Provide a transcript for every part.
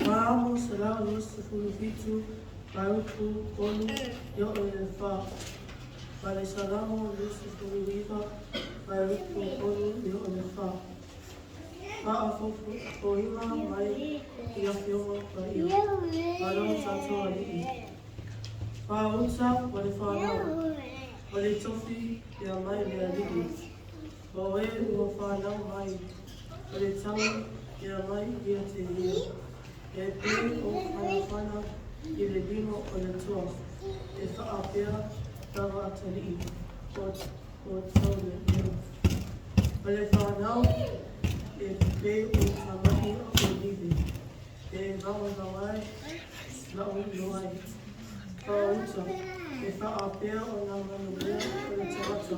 Vamos lá, nosso fulvito, para o polo, eu elevar. Para salamo, nosso fulvito, para o polo, eu elevar. Para a fofoima, mai, e a filma, para o sato ali. Para o sato, para o fanal. Para o tofi, e a mai, e a ligi. Para o fanal, mai. Para o tau, e a mai, e a te. E pei o whanawhana I le limo o le tua. E whaapea tawa atari o tau le limo. O le whanau e pei o tamahi o le liwi. E rao nawai, rao noai. Whauta e whaapea o ngā manuia o le tawata.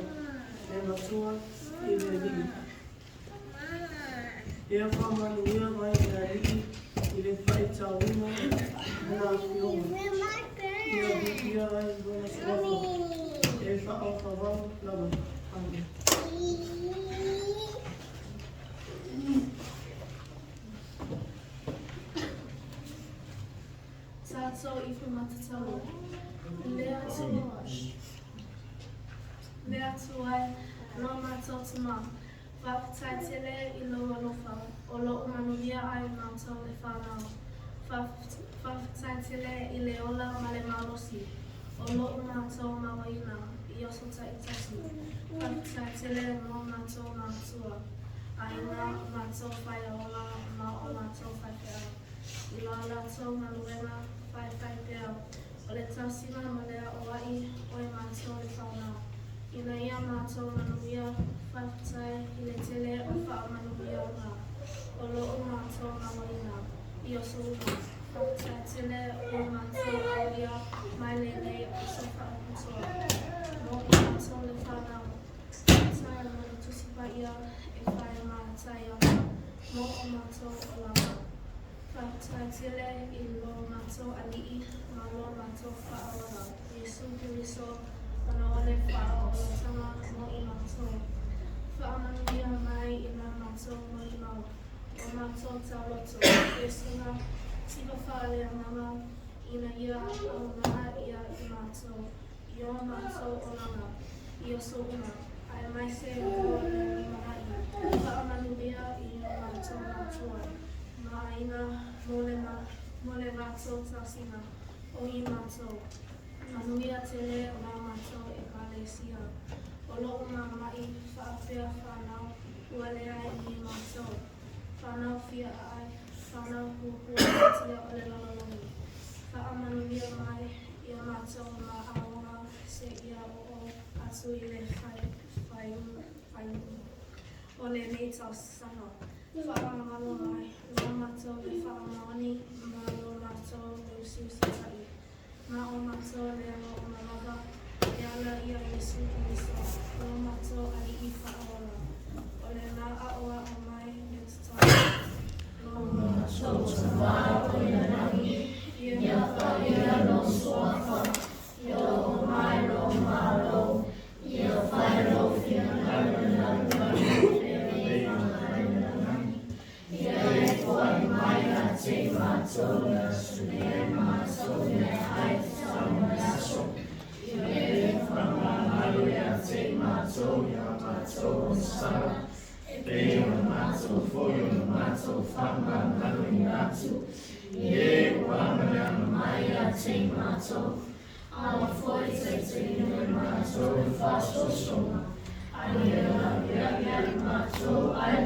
E matua I le liwi. E a whamanuia mai I le liwi. I le whai tauino, nā whioma. Ia hipia ai ngona suafa. E whaau whawau lawa. Amen. Tato I whamata Lea tu ai, no mātou te mā. Whaapatai tele I loa lofa, o loo manuia ai mātou le whanau. Whaapatai tele I le ola ma le malosi, o loo mātou mawaina, I oso taitasi. Whaapatai tele no mātou mātua, aina mātou whai ola ma o mātou whai pēa. I la lātou manuena whai pēa, o le tausina ma lea o ai o mātou le whanau. Ina ia mātou manuia, whaapatai I le tele o wha manuia ngā. O loo mātou mawaina, I oso uma. Whaapatai tele o mātou awia, mai le nei o so whaapatua. Mo I mātou le whanau. Whaapatai mo le tusipa ia e whae mātai ana. Mo o mātou o lama. Whaapatai tele I lo mātou alii, ma lo mātou whaawara. Jesu Kiriso, Ana ole whao o tama mo I mātou. Whaamanuia mai I nā mātou mo I mau. O mātou tau loto. E suna, tika whaale a mama, ina ia au ngā ia I mātou. I o mātou o langa. I o so una. Ai mai se o le mahai. Whaamanuia I o mātou mātua. Ma aina mo le mātou tausina. O I mātou. Manuia tele o ngā mātou e Malaysia. O loo ngā mai whaapea whanau ua lea I mātou. Whanau whia ai, whanau hupua tia o le lalolongi. Whaamanuia mai I a mātou ma aonga se ia o atu I le whai o le nei tau sanga. Whaamalo mai, ngā mātou le whaamawani, ma lo mātou le usiusi tai. Ma o mātou lea o malawa, e ala ia Jesu Kiriso, o mātou ali I whaola. O le nā aoa o mai e tatalo. O mātou te mai o ia rangi, ia whaia no soafa, ia o mai ro mālo, ia whai ro whia nana e ia e koai mai a te mātou na sune mātou ne hai mātou ia mātou sara e pēo na mātou whoi na mātou whanga nanu I atu I e wāmana mai a te mātou awa whoi te inu mātou I whāsosonga ai e la rea I mātou ai